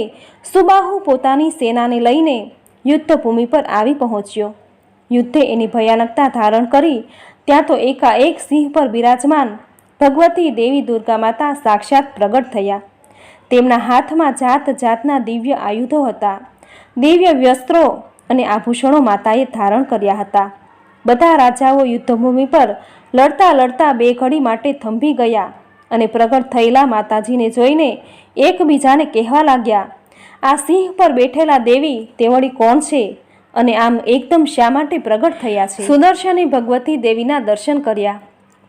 સુબાહુ પોતાની સેનાને લઈને યુદ્ધભૂમિ પર આવી પહોંચ્યો. યુદ્ધે એની ભયાનકતા ધારણ કરી ત્યાં તો એકાએક સિંહ પર બિરાજમાન ભગવતી દેવી દુર્ગા માતા સાક્ષાત પ્રગટ થયા. તેમના હાથમાં જાત જાતના દિવ્ય આયુધો હતા. દિવ્ય વસ્ત્રો અને આભૂષણો માતાએ ધારણ કર્યા હતા. બધા રાજાઓ યુદ્ધભૂમિ પર લડતા લડતા બે ઘડી માટે થંભી ગયા અને પ્રગટ થયેલા માતાજીને જોઈને એકબીજાને કહેવા લાગ્યા, આ સિંહ પર બેઠેલા દેવી તે વળી કોણ છે અને આમ એકદમ શા માટે પ્રગટ થયા છે? સુદર્શને ભગવતી દેવીના દર્શન કર્યા,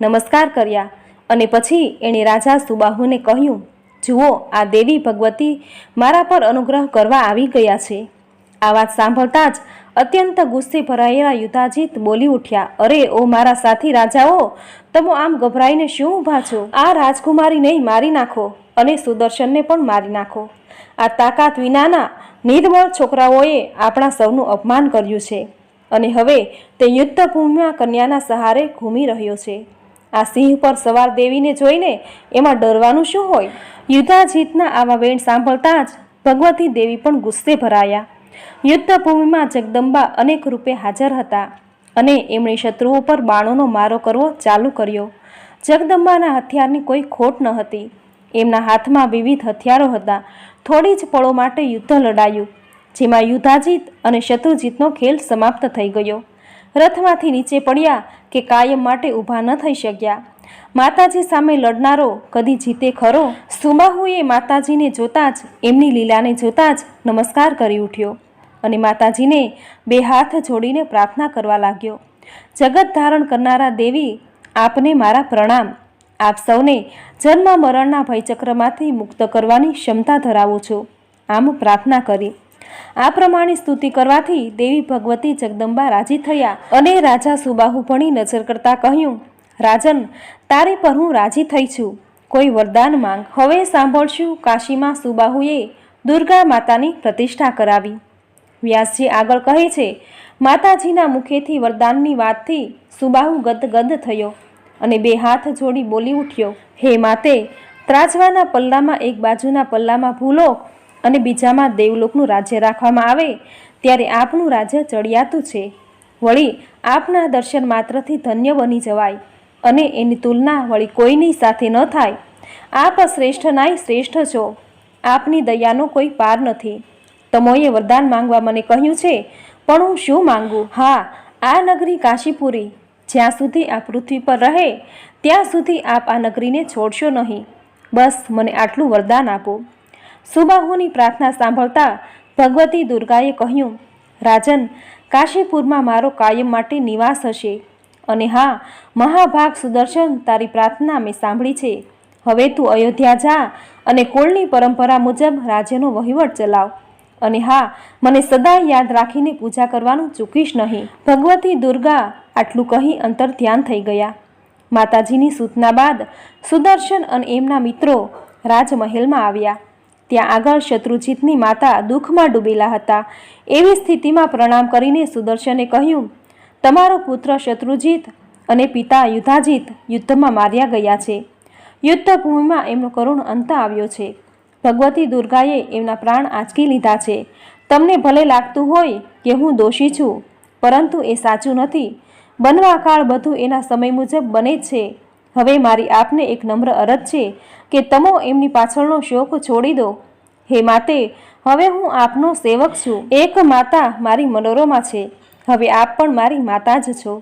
નમસ્કાર કર્યા અને પછી એણે રાજા સુબાહુને કહ્યું, જુઓ, આ દેવી ભગવતી મારા પર અનુગ્રહ કરવા આવી ગયા છે. આ વાત સાંભળતા જ અત્યંત ગુસ્સે ભરાયેલા યુધાજીત બોલી ઉઠ્યા, અરે ઓ મારા સાથી રાજાઓ, તમે આમ ગભરાઈને શું ઊભા છો? આ રાજકુમારીને મારી નાખો અને સુદર્શનને પણ મારી નાખો. આ તાકાત વિનાના નિર્બળ છોકરાઓએ આપણા સૌનું અપમાન કર્યું છે અને હવે તે યુદ્ધભૂમિમાં કન્યાના સહારે ઘૂમી રહ્યો છે. આ સિંહ પર સવાર દેવીને જોઈને એમાં ડરવાનું શું હોય? યુધાજીતના આવા વેણ સાંભળતા જ ભગવતી દેવી પણ ગુસ્સે ભરાયા. યુદ્ધભૂમિમાં જગદંબા અનેક રૂપે હાજર હતા અને એમણે શત્રુઓ પર બાણોનો મારો કરવો ચાલુ કર્યો. જગદંબાના હથિયારની કોઈ ખોટ ન હતી. એમના હાથમાં વિવિધ હથિયારો હતા. થોડી જ પળો માટે યુદ્ધ લડાયું, જેમાં યુધાજીત અને શત્રુજીતનો ખેલ સમાપ્ત થઈ ગયો. રથમાંથી નીચે પડ્યા કે કાયમ માટે ઊભા ન થઈ શક્યા. માતાજી સામે લડનારો કદી જીતે ખરો? સુબાહુએ માતાજીને જોતા જ, એમની લીલાને જોતા જ નમસ્કાર કરી ઉઠ્યો અને માતાજીને બે હાથ જોડીને પ્રાર્થના કરવા લાગ્યો, જગત ધારણ કરનારા દેવી, આપને મારા પ્રણામ. આપ સૌને જન્મ મરણના ભયચક્રમાંથી મુક્ત કરવાની ક્ષમતા ધરાવો છો. આમ પ્રાર્થના કરી. આ પ્રમાણે સ્તુતિ કરવાથી દેવી ભગવતી જગદંબા રાજી થયા અને રાજા સુબાહુ ભણી નજર કરતા કહ્યું, રાજન, તારી પર હું રાજી થઈ છું, કોઈ વરદાન માંગ. હવે સાંભળશું કાશીમાં સુબાહુએ દુર્ગા માતાની પ્રતિષ્ઠા કરાવી. વ્યાસજી આગળ કહે છે, માતાજીના મુખેથી વરદાનની વાતથી સુબાહુ ગદગદ થયો અને બે હાથ જોડી બોલી ઉઠ્યો, હે માતે, ત્રાજવાના પલ્લામાં એક બાજુના પલ્લામાં ભૂલોક અને બીજામાં દેવલોકનું રાજ્ય રાખવામાં આવે ત્યારે આપનું રાજ્ય ચડિયાતું છે. વળી આપના દર્શન માત્રથી ધન્ય બની જવાય અને એની તુલના વળી કોઈની સાથે ન થાય. આપ શ્રેષ્ઠ નાય શ્રેષ્ઠ છો. આપની દયાનો કોઈ પાર નથી. તમોએ વરદાન માંગવા મને કહ્યું છે, પણ હું શું માંગુ? હા, આ નગરી કાશીપુરી જ્યાં સુધી આ પૃથ્વી પર રહે ત્યાં સુધી આપ આ નગરીને છોડશો નહીં. બસ મને આટલું વરદાન આપો. સુબાહુની પ્રાર્થના સાંભળતા ભગવતી દુર્ગાએ કહ્યું, રાજન, કાશીપુરમાં મારો કાયમ માટે નિવાસ હશે. અને હા, મહાભાગ સુદર્શન, તારી પ્રાર્થના મેં સાંભળી છે. હવે તું અયોધ્યા જા અને કુળની પરંપરા મુજબ રાજ્યનો વહીવટ ચલાવ. અને હા, મને સદા યાદ રાખીને પૂજા કરવાનું ચૂકીશ નહીં. ભગવતી દુર્ગા આટલું કહી અંતર ધ્યાન થઈ ગયા. માતાજીની સૂચના બાદ સુદર્શન અને એમના મિત્રો રાજમહેલમાં આવ્યા. ત્યાં આગળ શત્રુજીતની માતા દુઃખમાં ડૂબેલા હતા. એવી સ્થિતિમાં પ્રણામ કરીને સુદર્શને કહ્યું, તમારો પુત્ર શત્રુજીત અને પિતા યુધાજીત યુદ્ધમાં માર્યા ગયા છે. યુદ્ધભૂમિમાં એમનો કરુણ અંત આવ્યો છે. ભગવતી દુર્ગાએ એમના પ્રાણ આંચકી લીધા છે. તમને ભલે લાગતું હોય કે હું દોષી છું, પરંતુ એ સાચું નથી. બનવા કાળ બધું એના સમય મુજબ બને જ છે. હવે મારી આપને એક નમ્ર અરજ છે કે તમો એમની પાછળનો શોક છોડી દો. હે માતે, હવે હું આપનો સેવક છું. એક માતા મારી મનોરમા છે. હવે આપ પણ મારી માતા જ છો.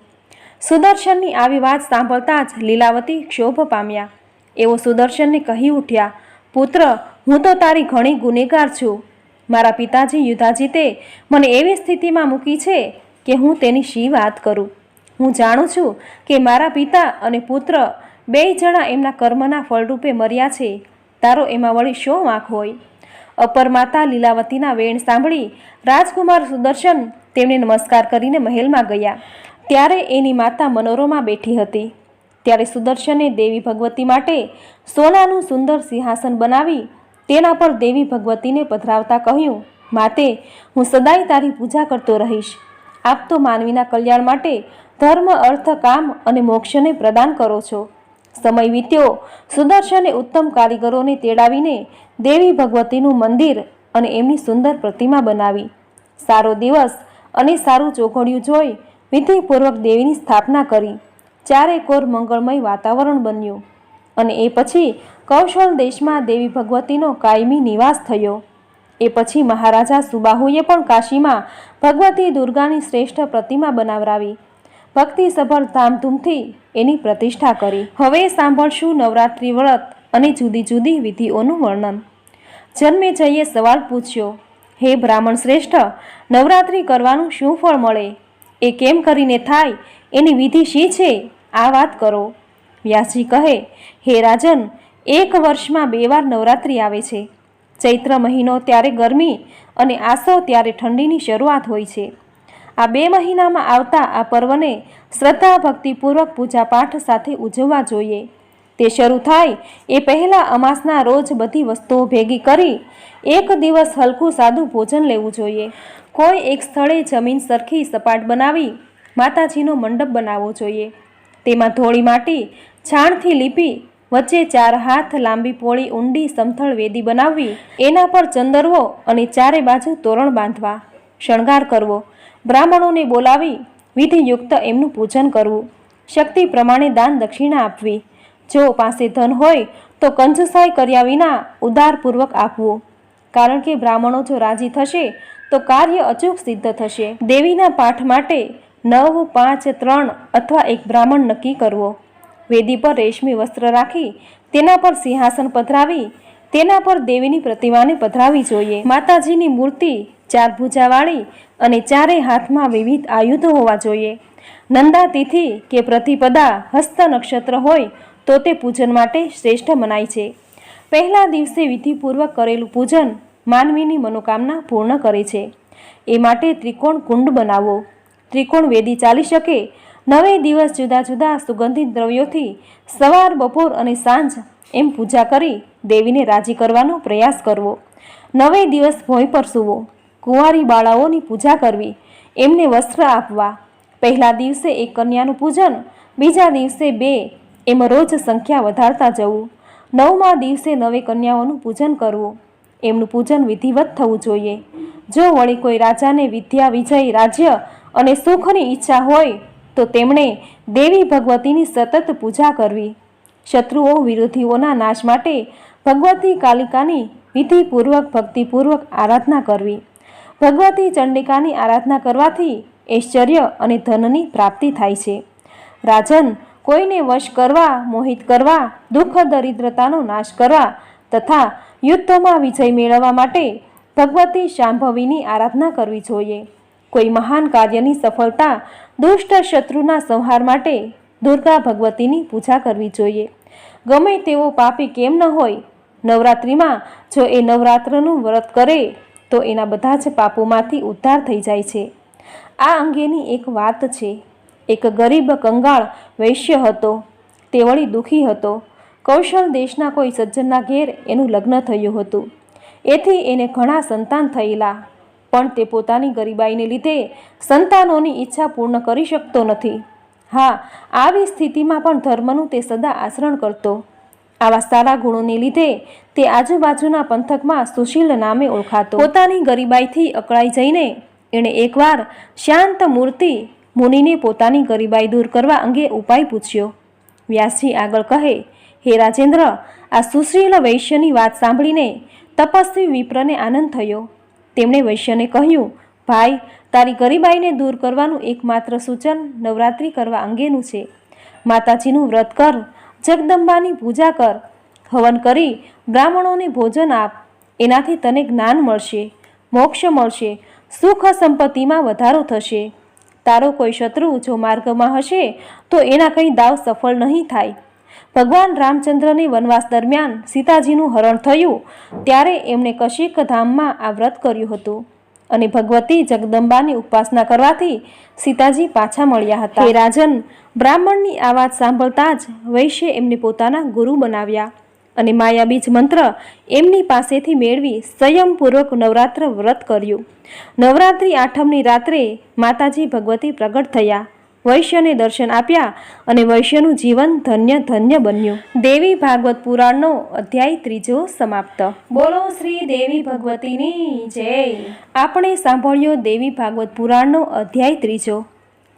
સુદર્શનની આવી વાત સાંભળતા જ લીલાવતી ક્ષોભ પામ્યા. એવો સુદર્શનને કહી ઉઠ્યા, પુત્ર, હું તો તારી ઘણી ગુનેગાર છું. મારા પિતાજી યુધાજીતે મને એવી સ્થિતિમાં મૂકી છે કે હું તેની શી વાત કરું. હું જાણું છું કે મારા પિતા અને પુત્ર બેય જણા એમના કર્મના ફળરૂપે મર્યા છે. તારો એમાં વળી શો વાંક હોય? અપર માતા લીલાવતીના વેણ સાંભળી રાજકુમાર સુદર્શન તેમને નમસ્કાર કરીને મહેલમાં ગયા. ત્યારે એની માતા મનોરમા બેઠી હતી. ત્યારે સુદર્શને દેવી ભગવતી માટે સોનાનું સુંદર સિંહાસન બનાવી તેના પર દેવી ભગવતીને પધરાવતા કહ્યું, માતે, હું સદાય તારી પૂજા કરતો રહીશ. આપ તો માનવીના કલ્યાણ માટે ધર્મ, અર્થ, કામ અને મોક્ષને પ્રદાન કરો છો. સમય વીત્યો. સુદર્શને ઉત્તમ કારીગરોને તેડાવીને દેવી ભગવતીનું મંદિર અને એમની સુંદર પ્રતિમા બનાવી. સારો દિવસ અને સારું ચોઘડિયું જોઈ વિધિપૂર્વક દેવીની સ્થાપના કરી. ચારે કોર મંગળમય વાતાવરણ બન્યું અને એ પછી કૌશલ દેશમાં દેવી ભગવતીનો કાયમી નિવાસ થયો. એ પછી મહારાજા સુબાહુએ પણ કાશીમાં ભગવતી દુર્ગાની શ્રેષ્ઠ પ્રતિમા બનાવરાવી ભક્તિસભર ધામધૂમથી એની પ્રતિષ્ઠા કરી. હવે સાંભળશું નવરાત્રિ વ્રત અને જુદી જુદી વિધિઓનું વર્ણન. જન્મેજયે સવાલ પૂછ્યો, હે બ્રાહ્મણ શ્રેષ્ઠ, નવરાત્રિ કરવાનું શું ફળ મળે? એ કેમ કરીને થાય? એની વિધિ શી છે? આ વાત કરો. વ્યાસજી કહે, હે રાજન, એક વર્ષમાં 2 વાર નવરાત્રિ આવે છે. ચૈત્ર મહિનો ત્યારે ગરમી અને આસો ત્યારે ઠંડીની શરૂઆત હોય છે. આ 2 મહિનામાં આવતા આ પર્વને શ્રદ્ધા ભક્તિપૂર્વક પૂજાપાઠ સાથે ઉજવવા જોઈએ. તે શરૂ થાય એ પહેલાં અમાસના રોજ બધી વસ્તુઓ ભેગી કરી એક દિવસ હલકું સાદું ભોજન લેવું જોઈએ. કોઈ એક સ્થળે જમીન સરખી સપાટ બનાવી માતાજીનો મંડપ બનાવવો જોઈએ. તેમાં ધોળી માટી છાણથી લીપી વચ્ચે 4 હાથ લાંબી પોળી ઊંડી સમથળ વેદી બનાવવી. એના પર ચંદરવો અને ચારે બાજુ તોરણ બાંધવા. શણગાર કરવો. બ્રાહ્મણોને બોલાવી વિધિયુક્ત એમનું પૂજન કરવું. શક્તિ પ્રમાણે દાન દક્ષિણા આપવી. જો પાસે ધન હોય તો કંજુસાઈ કર્યા વિના ઉદારપૂર્વક આપવું. કારણ કે બ્રાહ્મણો જો રાજી થશે તો કાર્ય અચૂક સિદ્ધ થશે. દેવીના પાઠ માટે 9, 5, 3 અથવા એક બ્રાહ્મણ નક્કી કરવો. વેદી પર રેશમી વસ્ત્ર રાખી તેના પર સિંહાસન પધરાવી તેના પર દેવીની પ્રતિમાને પધરાવી જોઈએ. માતાજીની મૂર્તિ 4 ભુજાવાળી અને 4 હાથમાં વિવિધ આયુધો હોવા જોઈએ. નંદા તિથિ કે પ્રતિપદા હસ્ત નક્ષત્ર હોય તો તે પૂજન માટે શ્રેષ્ઠ મનાય છે. પહેલા દિવસે વિધિપૂર્વક કરેલું પૂજન માનવીની મનોકામના પૂર્ણ કરે છે. એ માટે ત્રિકોણ કુંડ બનાવવો. ત્રિકોણ વેદી ચાલી શકે. 9 દિવસ જુદા જુદા સુગંધિત દ્રવ્યોથી સવાર, બપોર અને સાંજ એમ પૂજા કરી દેવીને રાજી કરવાનો પ્રયાસ કરવો. 9 દિવસ ભોંય પર સૂવો. કુંવારી બાળાઓની પૂજા કરવી. એમને વસ્ત્ર આપવા. પહેલા દિવસે 1 કન્યાનું પૂજન, બીજા દિવસે 2, એમ રોજ સંખ્યા વધારતા જવું. 9મા દિવસે 9 કન્યાઓનું પૂજન કરવું. એમનું પૂજન વિધિવત થવું જોઈએ. જો વળી કોઈ રાજાને વિદ્યા, વિજય, રાજ્ય અને સુખની ઈચ્છા હોય તો તેમણે દેવી ભગવતીની સતત પૂજા કરવી. શત્રુઓ, વિરોધીઓના નાશ માટે ભગવતી કાલિકાની વિધિપૂર્વક, ભક્તિપૂર્વક આરાધના કરવી. ભગવતી ચંડિકાની આરાધના કરવાથી ઐશ્વર્ય અને ધનની પ્રાપ્તિ થાય છે. રાજન, કોઈને વશ કરવા, મોહિત કરવા, દુઃખ દરિદ્રતાનો નાશ કરવા તથા યુદ્ધમાં વિજય મેળવવા માટે ભગવતી શાંભવીની આરાધના કરવી જોઈએ. કોઈ મહાન કાર્યની સફળતા, દુષ્ટ શત્રુના સંહાર માટે દુર્ગા ભગવતીની પૂજા કરવી જોઈએ. ગમે તેવો પાપી કેમ ન હોય, નવરાત્રિમાં જો એ નવરાત્રનું વ્રત કરે તો એના બધા જ પાપોમાંથી ઉદ્ધાર થઈ જાય છે. આ અંગેની એક વાત છે. એક ગરીબ કંગાળ વૈશ્ય હતો. તે વળી દુઃખી હતો. કૌશલ દેશના કોઈ સજ્જનના ઘેર એનું લગ્ન થયું હતું. એથી એને ઘણા સંતાન થયેલા, પણ તે પોતાની ગરીબાઈને લીધે સંતાનોની ઈચ્છા પૂર્ણ કરી શકતો નથી. હા, આવી સ્થિતિમાં પણ ધર્મનું તે સદા આચરણ કરતો. આવા સારા ગુણોને લીધે તે આજુબાજુના પંથકમાં સુશીલ નામે ઓળખાતો. પોતાની ગરીબાઈથી અકળાઈ જઈને એણે એકવાર શાંત મૂર્તિ મુનિને પોતાની ગરીબાઈ દૂર કરવા અંગે ઉપાય પૂછ્યો. વ્યાસજી આગળ કહે, હે રાજેન્દ્ર, આ સુશીલ વૈશ્યની વાત સાંભળીને તપસ્વી વિપ્રને આનંદ થયો. તેમણે વૈશ્યને કહ્યું, ભાઈ, તારી ગરીબાઈને દૂર કરવાનું એકમાત્ર સૂચન નવરાત્રિ કરવા અંગેનું છે. માતાજીનું વ્રત કર, જગદંબાની પૂજા કર, હવન કરી બ્રાહ્મણોને ભોજન આપ. એનાથી તને જ્ઞાન મળશે, મોક્ષ મળશે, સુખ સંપત્તિમાં વધારો થશે. તારો કોઈ શત્રુ જો માર્ગમાં હશે તો એના કંઈ દાવ સફળ નહીં થાય. ભગવાન રામચંદ્રને વનવાસ દરમિયાન સીતાજીનું હરણ થયું ત્યારે એમણે કશિક ધામમાં આ વ્રત કર્યું હતું અને ભગવતી જગદંબાની ઉપાસના કરવાથી સીતાજી પાછા મળ્યા હતા. હે રાજન, બ્રાહ્મણની આ વાત સાંભળતા જ વૈશ્ય એમને પોતાના ગુરુ બનાવ્યા અને માયાબીજ મંત્ર એમની પાસેથી મેળવી સંયમપૂર્વક નવરાત્ર વ્રત કર્યું. નવરાત્રિ આઠમની રાત્રે માતાજી ભગવતી પ્રગટ થયા, વૈશ્યને દર્શન આપ્યા અને વૈશ્યનું જીવન ધન્ય ધન્ય બન્યું. દેવી ભાગવત પુરાણનો અધ્યાય 3 સમાપ્ત. બોલો શ્રી દેવી ભગવતીની જય. આપણે સાંભળ્યો દેવી ભાગવત પુરાણનો અધ્યાય 3,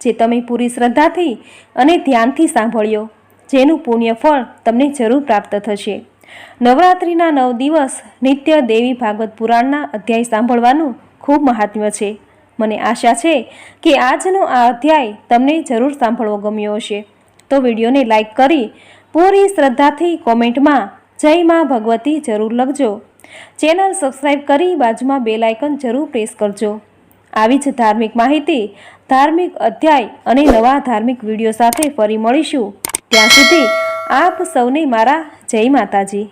જે તમે પૂરી શ્રદ્ધાથી અને ધ્યાનથી સાંભળ્યો, જેનું પુણ્ય ફળ તમને જરૂર પ્રાપ્ત થશે. નવરાત્રિના 9 દિવસ નિત્ય દેવી ભાગવત પુરાણના અધ્યાય સાંભળવાનું ખૂબ મહાત્મ્ય છે. મને આશા છે કે આજનો આ અધ્યાય તમને જરૂર સાંભળવો ગમ્યો હશે. તો વિડીયોને લાઈક કરી પૂરી શ્રદ્ધાથી કોમેન્ટમાં જય માં ભગવતી જરૂર લખજો. ચેનલ સબસ્ક્રાઈબ કરી બાજુમાં બેલ આઇકન જરૂર પ્રેસ કરજો. આવી જ ધાર્મિક માહિતી, ધાર્મિક અધ્યાય અને નવા ધાર્મિક વિડીયો સાથે ફરી મળીશું. ત્યાં સુધી આપ સૌને મારા જય માતાજી.